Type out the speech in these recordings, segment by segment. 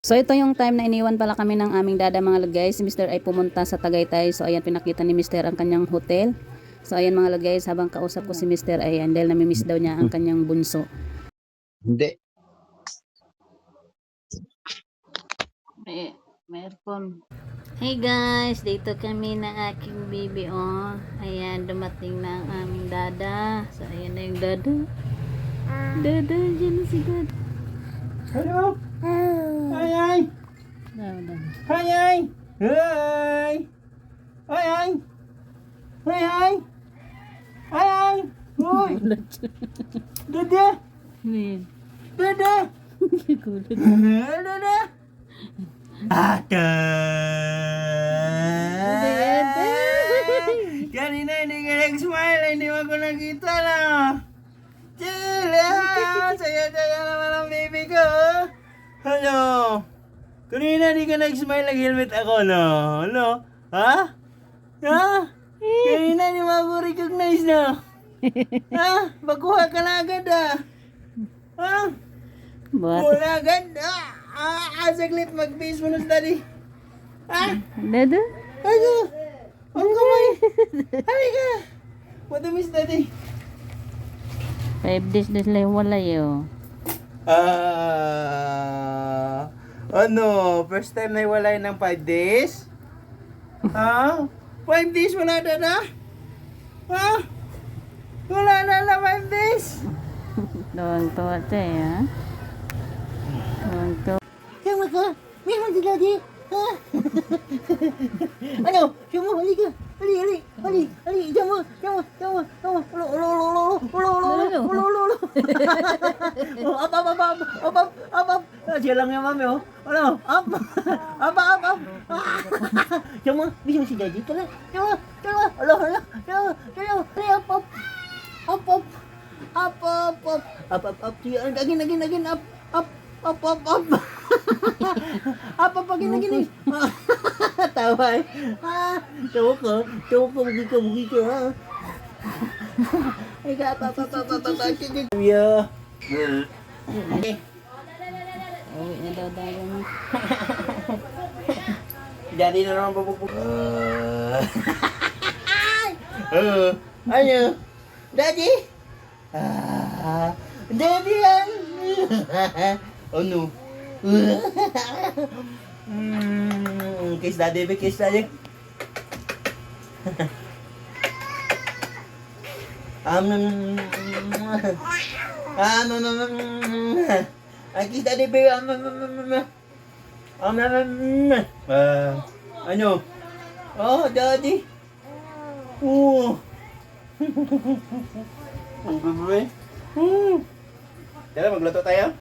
So ito yung time na iniwan pala kami ng aming dada mga guys. Si Mr. ay pumunta sa Tagaytay. So ayan, pinakita ni Mr. ang kanyang hotel. So ayan mga guys, habang kausap ko si Mr. ayan, dahil namimiss daw niya ang kanyang bunso. Hindi. May earphone. Hey guys, dito kami na aking baby oh. Ayan, dumating na ang aming dada. So ayan na yung dada. Dada, dyan na si dada. Hello? Ay, ay! Ay, ay! Ay! Ay, ay! Ay, ay! Ay, ay! Uy! Dada! Dada! Dada! Ata! Kanina hindi ka nag-smile, hindi mo ako nakita na. Chila! Saya-saya naman ang baby ko. Ano? Kanina hindi ka nag-smile, nag-helmet ako, no? Ano? Ha? Ha? Kanina hindi mo ako recognize, no? Ha? Baguha ka na agad, ha? Wala agad, saglit, mag-face mo ng daddy. Ha? Dada? Ano? Ang kamay. Halika. What do miss daddy? 5 days na sila wala yun. Ano? First time na iwalay ng 5 days? Ha? 5 days wala na na? Ha? Wala na 5 days? Doang to ate ha? Doang to. Kaya ka? May man si daddy? Ha? Ano? Siya mo, halika. Hali. Diyan mo. Ulo. Up. Siya lang yung mami, oh. Ano? Up. Diyan mo, bisa mo si daddy. Tala. Alo. Up. Again. Up. Apa gini. Tawa eh. Tawa ka, bugi ka. Ay ka, apa. Yeah. Uwi na daw dada mo. Jadi na naman pupupuk. Ano? Daddy? Daddy yan. Ano? Kiss daddy. Kiss daddy, baby. Ano? Oh, daddy. Oh. Ang bebe. Tara, magluto tayo.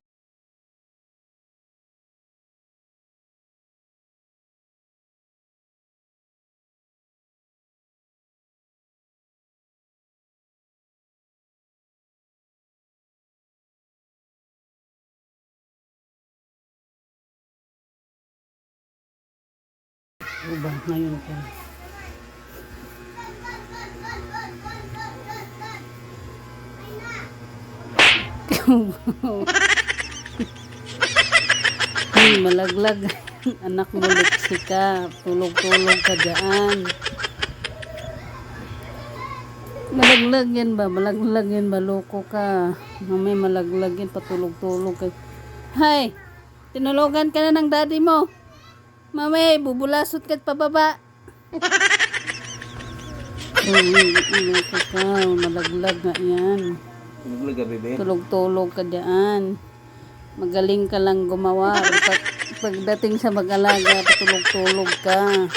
Uba ngayon pa. Malaglag. Anak mo lipsi ka. Tulog-tulog ka dyan. Malaglag yan ba? Loko ka. Mamay malaglag yan. Patulog-tulog ka. Hay! Tinulogan ka na ng daddy mo. Mamay, bubulasot ka't pababa. Loko ka. Malaglag nga yan. Maglag ka, bebe. Tulog-tulog ka dyan. Magaling ka lang gumawa. Pagdating sa mag-alaga, patulog-tulog ka.